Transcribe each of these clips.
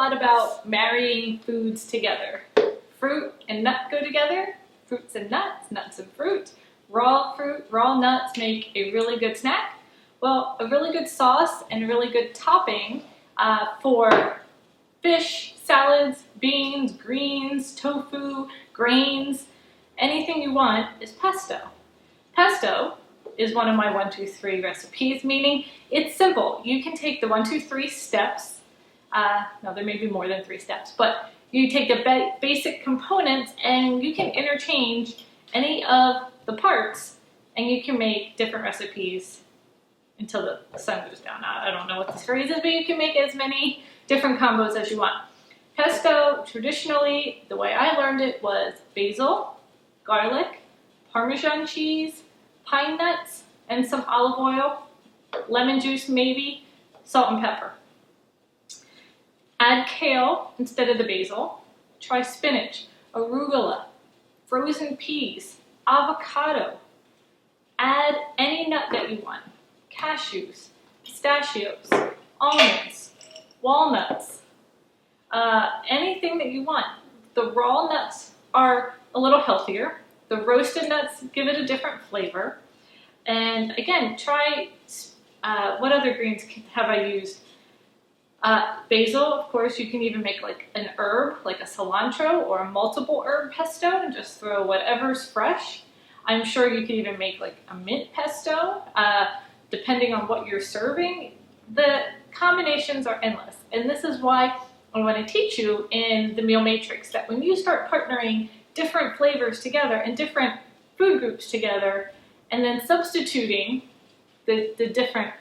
lot about marrying foods together. Fruit and nut go together, fruits and nuts, nuts and fruit. Raw fruit, raw nuts make a really good snack. Well, a really good sauce and a really good topping for fish, salads, beans, greens, tofu, grains, anything you want is pesto. Pesto is one of my 1, 2, 3 recipes, meaning it's simple. You can take the 1, 2, 3 steps. No, there may be more than 3 steps, but you take the basic components and you can interchange any of the parts and you can make different recipes until the sun goes down. I don't know what this phrase is, but you can make as many different combos as you want. Pesto, traditionally, the way I learned it was basil, garlic, Parmesan cheese, pine nuts, and some olive oil, lemon juice maybe, salt and pepper. Add kale instead of the basil. Try spinach, arugula, frozen peas, avocado. Add any nut that you want. Cashews, pistachios, almonds, walnuts, anything that you want. The raw nuts are a little healthier. The roasted nuts give it a different flavor. And again, try, what other greens have I used? Basil, of course, you can even make like an herb, like a cilantro or a multiple herb pesto and just throw whatever's fresh. I'm sure you can even make like a mint pesto, depending on what you're serving. The combinations are endless. And this is why I want to teach you in the meal matrix that when you start partnering different flavors together and different food groups together, and then substituting the different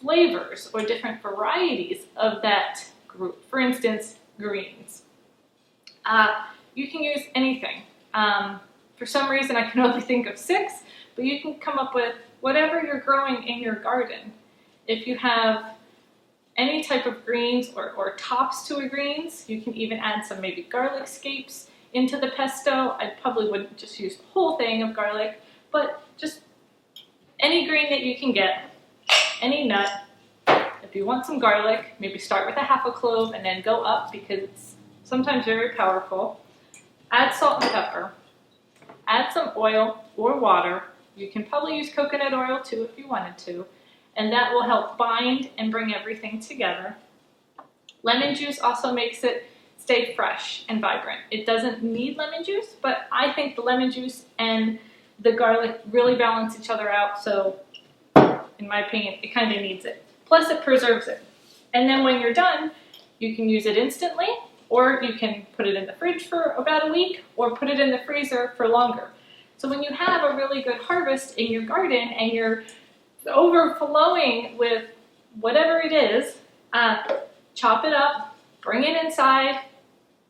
flavors or different varieties of that group. For instance, greens. You can use anything. For some reason I can only think of 6, but you can come up with whatever you're growing in your garden. If you have any type of greens or tops to a greens, you can even add some maybe garlic scapes into the pesto. I probably wouldn't just use the whole thing of garlic, but just any green that you can get, any nut. If you want some garlic, maybe start with a half a clove and then go up because it's sometimes very powerful. Add salt and pepper. Add some oil or water. You can probably use coconut oil too if you wanted to. And that will help bind and bring everything together. Lemon juice also makes it stay fresh and vibrant. It doesn't need lemon juice, but I think the lemon juice and the garlic really balance each other out. So in my opinion, it kind of needs it. Plus it preserves it. And then when you're done, you can use it instantly, or you can put it in the fridge for about a week, or put it in the freezer for longer. So when you have a really good harvest in your garden and you're overflowing with whatever it is, chop it up, bring it inside,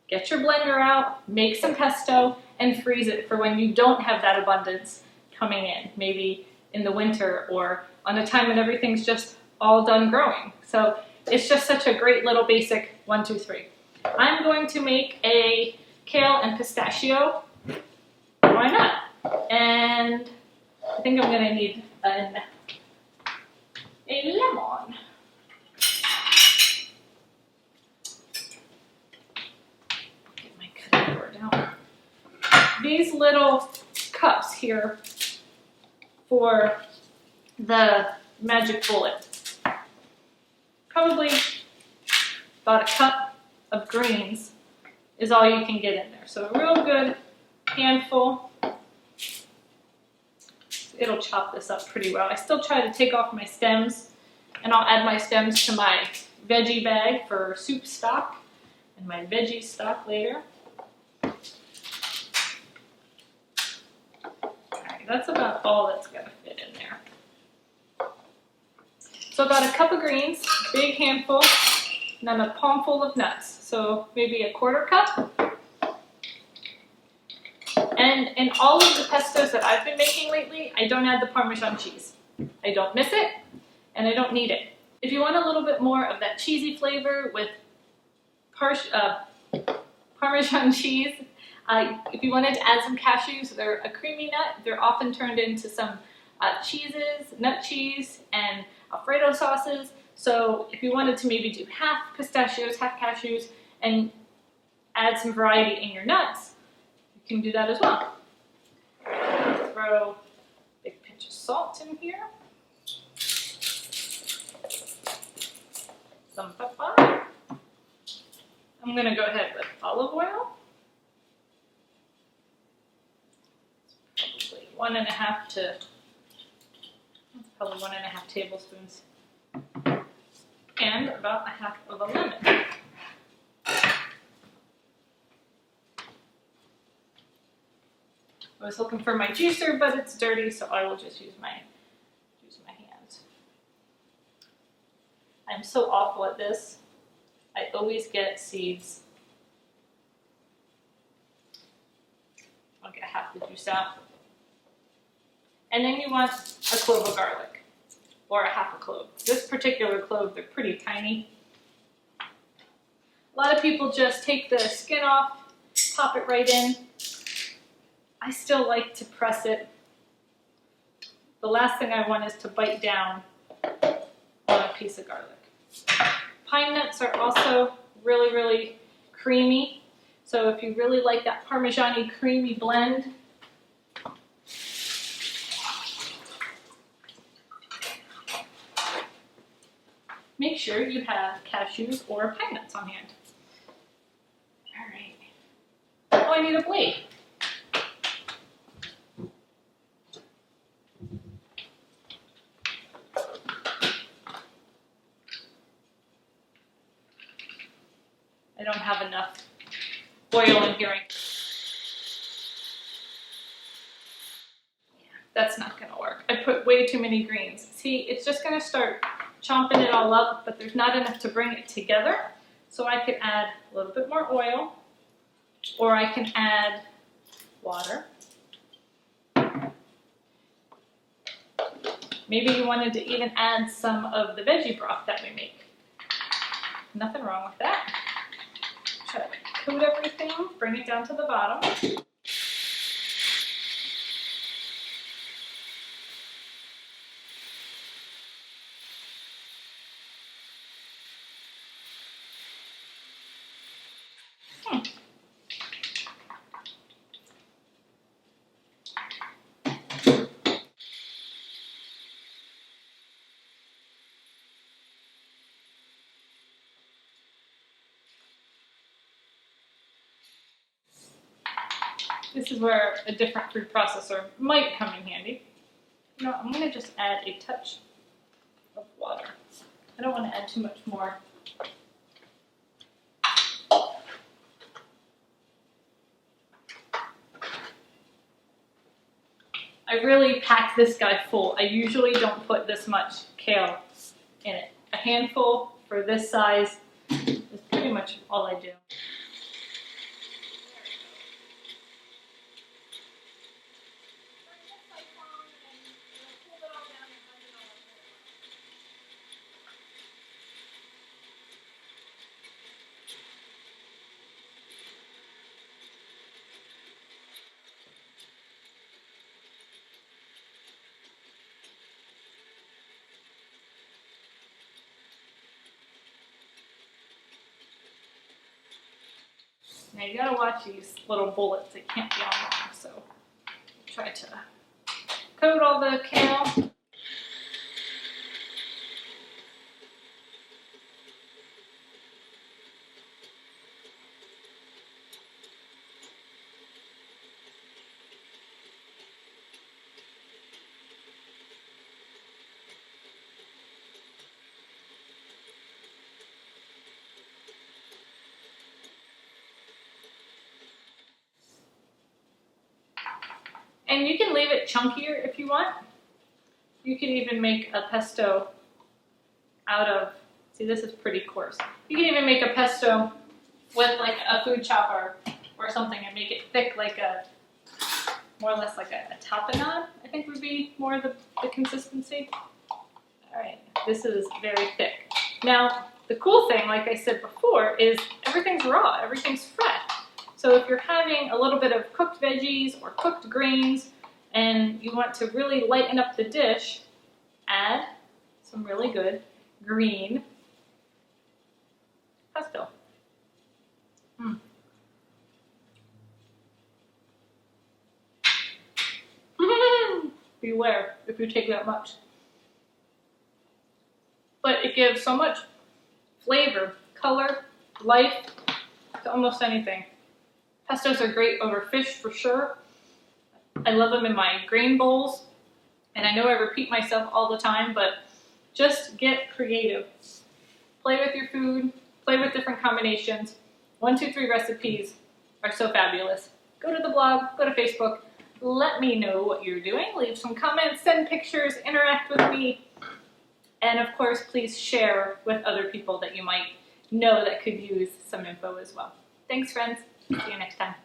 get your blender out, make some pesto, and freeze it for when you don't have that abundance coming in, maybe in the winter or on a time when everything's just all done growing. So it's just such a great little basic 1, 2, 3. I'm going to make a kale and pistachio. Why not? And I think I'm going to need a lemon. Get my cutting board out. These little cups here for the magic bullet. Probably about a cup of greens is all you can get in there. So a real good handful. It'll chop this up pretty well. I still try to take off my stems, and I'll add my stems to my veggie bag for soup stock and my veggie stock later. Alright, that's about all that's gonna fit in there. So about a cup of greens, big handful, and then a palm full of nuts. So maybe a 1/4 cup. And in all of the pestos that I've been making lately, I don't add the Parmesan cheese. I don't miss it, and I don't need it. If you want a little bit more of that cheesy flavor with Parmesan cheese, if you wanted to add some cashews, they're a creamy nut. They're often turned into some cheeses, nut cheese, and Alfredo sauces. So if you wanted to maybe do half pistachios, half cashews, and add some variety in your nuts, you can do that as well. Throw a big pinch of salt in here. Some pepper. I'm going to go ahead with olive oil. Probably 1.5 tablespoons. And about 1/2 of a lemon. I was looking for my juicer, but it's dirty, so I will just use my hands. I'm so awful at this. I always get seeds. I'll get half the juice out. And then you want a clove of garlic, or 1/2 clove. This particular clove, they're pretty tiny. A lot of people just take the skin off, pop it right in. I still like to press it. The last thing I want is to bite down on a piece of garlic. Pine nuts are also really, really creamy. So if you really like that Parmesan-y creamy blend, make sure you have cashews or pine nuts on hand. All right. Oh, I need a blade. I don't have enough oil in here. Yeah, that's not going to work. I put way too many greens. See, it's just going to start chomping it all up, but there's not enough to bring it together. So I could add a little bit more oil, or I can add water. Maybe you wanted to even add some of the veggie broth that we make. Nothing wrong with that. Try to coat everything, bring it down to the bottom. This is where a different food processor might come in handy. You know, I'm going to just add a touch of water. I don't want to add too much more. I really packed this guy full. I usually don't put this much kale in it. A handful for this size is pretty much all I do. Now you gotta watch these little bullets, they can't be on long, so try to coat all the kale. And you can leave it chunkier if you want. You can even make a pesto out of, see this is pretty coarse. You can even make a pesto with like a food chopper or something and make it thick like a, more or less like a tapenade, I think would be more the consistency. All right, this is very thick. Now, the cool thing, like I said before, is everything's raw, everything's fresh. So if you're having a little bit of cooked veggies or cooked grains and you want to really lighten up the dish, add some really good green pesto. Beware if you take that much. But it gives so much flavor, color, life to almost anything. Pestos are great over fish for sure. I love them in my grain bowls. And I know I repeat myself all the time, but just get creative. Play with your food, play with different combinations. 1, 2, 3 recipes are so fabulous. Go to the blog, go to Facebook, let me know what you're doing, leave some comments, send pictures, interact with me, and of course, please share with other people that you might know that could use some info as well. Thanks, friends. See you next time.